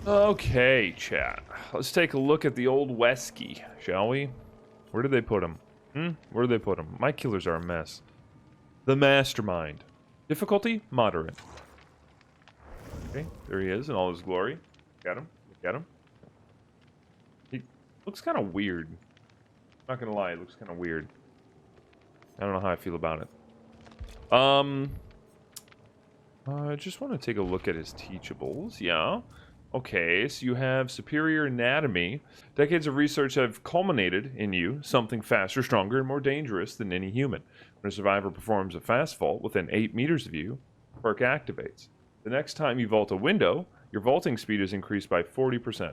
Okay, chat. Let's take a look at the old Wesky, shall we? Where did they put him? Where did they put him? My killers are a mess. The Mastermind. Difficulty? Moderate. Okay, there he is in all his glory. Look at him. Look at him. He looks kind of weird. Not gonna lie, it looks kind of weird. I don't know how I feel about it. I just want to take a look at his teachables. Yeah. Okay, so you have superior anatomy. Decades of research have culminated in you, something faster, stronger, and more dangerous than any human. When a survivor performs a fast vault within 8 meters of you, perk activates. The next time you vault a window, your vaulting speed is increased by 40%.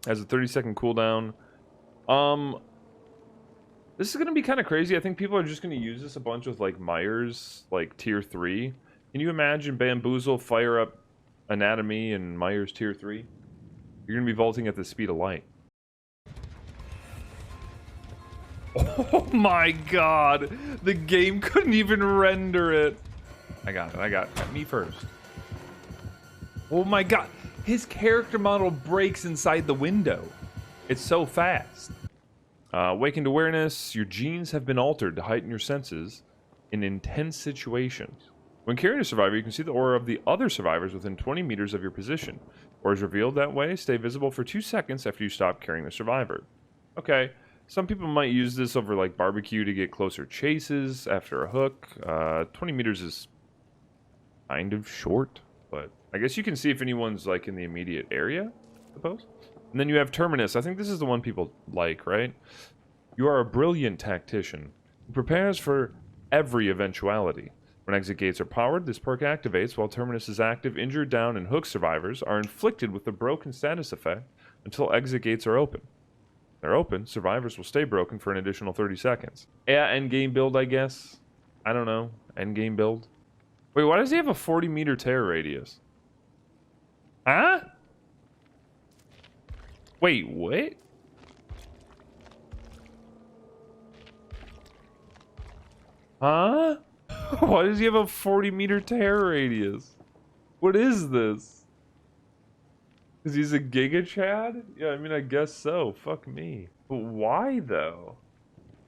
Has a 30-second cooldown. This is going to be kind of crazy. I think people are just going to use this a bunch with, like, Myers, like, tier 3. Can you imagine Bamboozle, fire up Anatomy, and Myers tier 3? You're going to be vaulting at the speed of light. Oh my god! The game couldn't even render it. I got it. Me first. Oh my god! His character model breaks inside the window. It's so fast. Awakened awareness. Your genes have been altered to heighten your senses in intense situations. When carrying a survivor, you can see the aura of the other survivors within 20 meters of your position. Aura is revealed that way. Stay visible for 2 seconds after you stop carrying the survivor. Okay, some people might use this over like barbecue to get closer chases after a hook. 20 meters is kind of short, but I guess you can see if anyone's like in the immediate area, I suppose. And then you have Terminus. I think this is the one people like, right? You are a brilliant tactician who prepares for every eventuality. When exit gates are powered, this perk activates while Terminus is active. Injured, down, and hook survivors are inflicted with the broken status effect until exit gates are open. If they're open, survivors will stay broken for an additional 30 seconds. Yeah, endgame build, I guess. I don't know. Endgame build. Wait, why does he have a 40-meter tear radius? Huh? Wait, what? Huh? Why does he have a 40-meter tear radius? What is this? Is he a Giga Chad? Yeah, I mean, I guess so. Fuck me. But why though?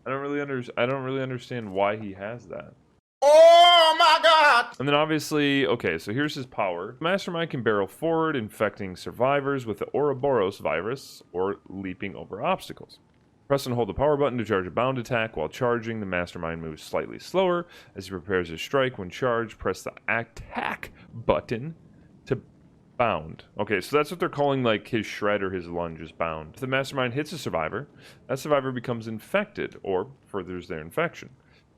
I don't really understand why he has that. Oh my god! And then obviously, okay, so here's his power. Mastermind can barrel forward, infecting survivors with the Ouroboros virus or leaping over obstacles. Press and hold the power button to charge a bound attack. While charging, the Mastermind moves slightly slower. As he prepares his strike, when charged, press the attack button to bound. Okay, so that's what they're calling like his shred or his lunge is bound. If the Mastermind hits a survivor, that survivor becomes infected or furthers their infection.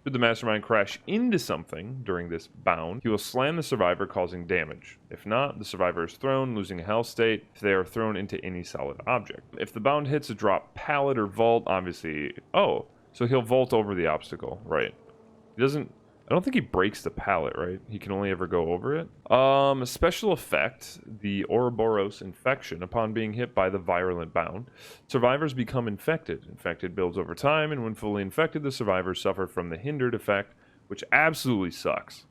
Should the Mastermind crash into something during this bound, he will slam the survivor, causing damage. If not, the survivor is thrown, losing a health state if they are thrown into any solid object. If the bound hits a drop pallet or vault, obviously... Oh, so he'll vault over the obstacle, right. He doesn't... I don't think he breaks the pallet, right? He can only ever go over it. Special effect, the Ouroboros infection. Upon being hit by the virulent bound, survivors become infected. Infected builds over time, and when fully infected, the survivors suffer from the hindered effect, which absolutely sucks.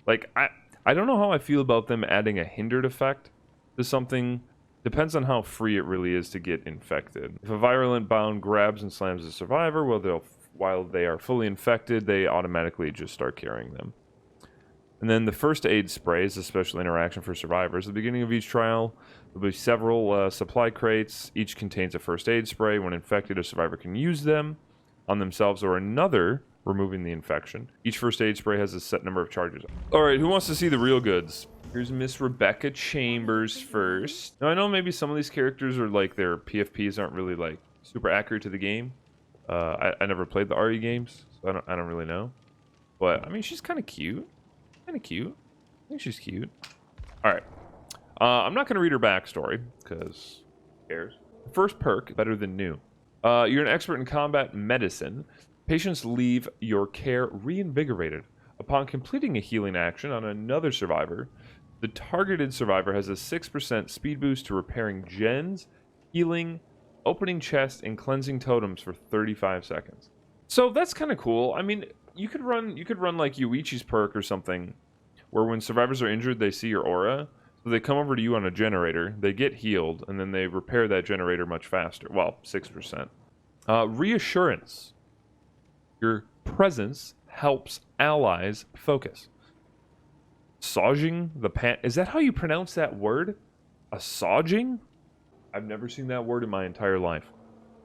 Like, I don't know how I feel about them adding a hindered effect to something. Depends on how free it really is to get infected. If a virulent bound grabs and slams the survivor, while they are fully infected, they automatically just start carrying them. And then the first aid spray is a special interaction for survivors. At the beginning of each trial, there'll be several supply crates. Each contains a first aid spray. When infected, a survivor can use them on themselves or another, removing the infection. Each first aid spray has a set number of charges. Alright, who wants to see the real goods? Here's Miss Rebecca Chambers first. Now, I know maybe some of these characters are like, their PFPs aren't really like super accurate to the game. I never played the RE games, so I don't really know. But I mean, she's kind of cute. I think she's cute. All right. I'm not going to read her backstory because who cares? First perk, better than new. You're an expert in combat medicine. Patients leave your care reinvigorated. Upon completing a healing action on another survivor, the targeted survivor has a 6% speed boost to repairing gens, healing, opening chest, and cleansing totems for 35 seconds. So that's kind of cool. I mean, you could run like Yuichi's perk or something, where when survivors are injured, they see your aura. So they come over to you on a generator, they get healed, and then they repair that generator much faster. Well, 6%. Reassurance. Your presence helps allies focus. Assuaging the pan... Is that how you pronounce that word? Assuaging? I've never seen that word in my entire life.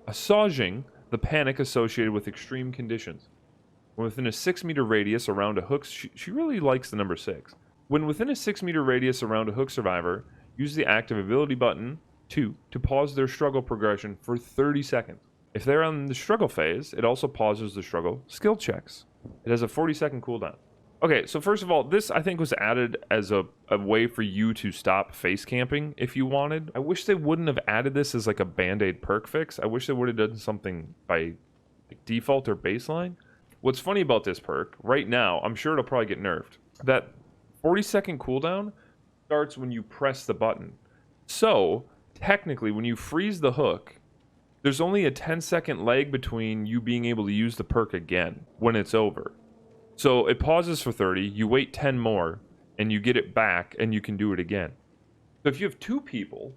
Assuaging the panic associated with extreme conditions. When within a 6-meter radius around a hook... She really likes the number 6. When within a 6-meter radius around a hook survivor, use the active ability button 2 to pause their struggle progression for 30 seconds. If they're on the struggle phase, it also pauses the struggle skill checks. It has a 40-second cooldown. Okay, so first of all, this I think was added as a way for you to stop face camping if you wanted. I wish they wouldn't have added this as like a band-aid perk fix. I wish they would have done something by like default or baseline. What's funny about this perk, right now, I'm sure it'll probably get nerfed. That 40-second cooldown starts when you press the button. So, technically, when you freeze the hook, there's only a 10-second lag between you being able to use the perk again when it's over. So it pauses for 30, you wait 10 more, and you get it back, and you can do it again. So if you have 2 people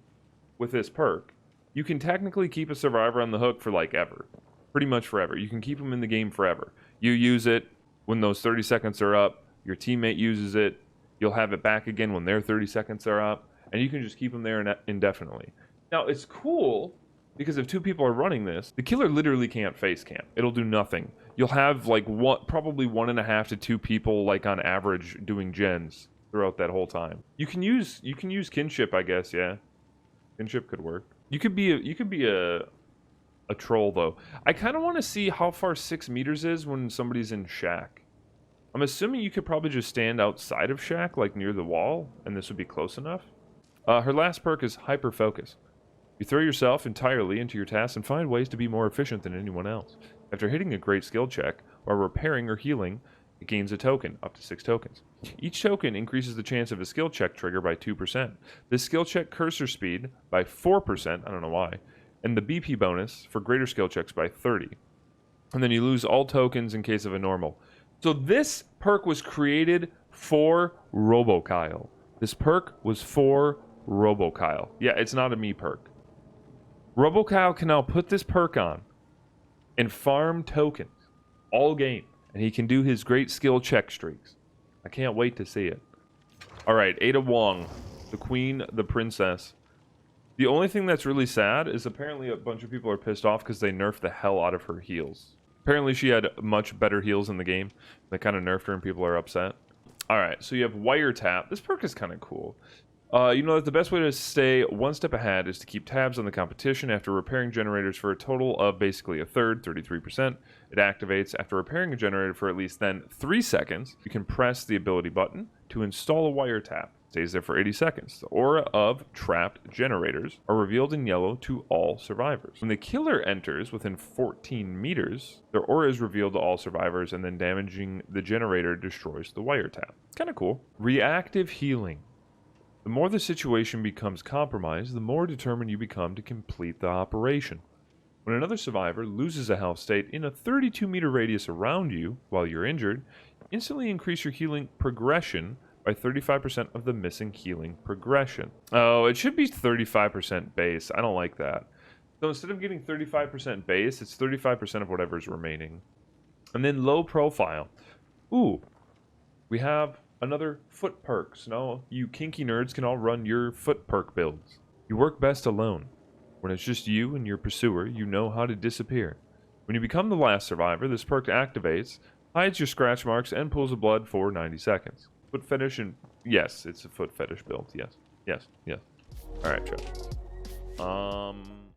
with this perk, you can technically keep a survivor on the hook for like ever. Pretty much forever. You can keep them in the game forever. You use it when those 30 seconds are up, your teammate uses it, you'll have it back again when their 30 seconds are up, and you can just keep them there indefinitely. Now, it's cool... because if 2 people are running this, the killer literally can't face camp. It'll do nothing. You'll have like probably 1.5 to 2 people like on average doing gens throughout that whole time. You can use kinship, I guess. Yeah, kinship could work. You could be a troll though. I kind of want to see how far 6 meters is when somebody's in shack. I'm assuming you could probably just stand outside of shack, like near the wall, and this would be close enough. Her last perk is hyper focus. You throw yourself entirely into your tasks and find ways to be more efficient than anyone else. After hitting a great skill check, or repairing or healing, it gains a token, up to 6 tokens. Each token increases the chance of a skill check trigger by 2%. This skill check cursor speed by 4%, I don't know why, and the BP bonus for greater skill checks by 30. And then you lose all tokens in case of a normal. So this perk was created for RoboKyle. This perk was for RoboKyle. Yeah, it's not a me perk. RoboKyle can now put this perk on and farm tokens all game, and he can do his great skill check streaks. I can't wait to see it. Alright, Ada Wong, the queen, the princess. The only thing that's really sad is apparently a bunch of people are pissed off because they nerfed the hell out of her heals. Apparently she had much better heals in the game. They kind of nerfed her and people are upset. Alright, so you have Wiretap. This perk is kind of cool. You know that the best way to stay one step ahead is to keep tabs on the competition after repairing generators for a total of basically a third, 33%. It activates after repairing a generator for at least then 3 seconds. You can press the ability button to install a wiretap. It stays there for 80 seconds. The aura of trapped generators are revealed in yellow to all survivors. When the killer enters within 14 meters, their aura is revealed to all survivors, and then damaging the generator destroys the wiretap. Kind of cool. Reactive healing. The more the situation becomes compromised, the more determined you become to complete the operation. When another survivor loses a health state in a 32-meter radius around you while you're injured, instantly increase your healing progression by 35% of the missing healing progression. Oh, it should be 35% base. I don't like that. So instead of getting 35% base, it's 35% of whatever's remaining. And then low profile. Ooh, we have another foot perks. Now, you kinky nerds can all run your foot perk builds. You work best alone. When it's just you and your pursuer, you know how to disappear. When you become the last survivor, this perk activates, hides your scratch marks, and pulls the blood for 90 seconds. Foot fetish and... yes, it's a foot fetish build. Yes. Yes. Yes. Alright, Joe.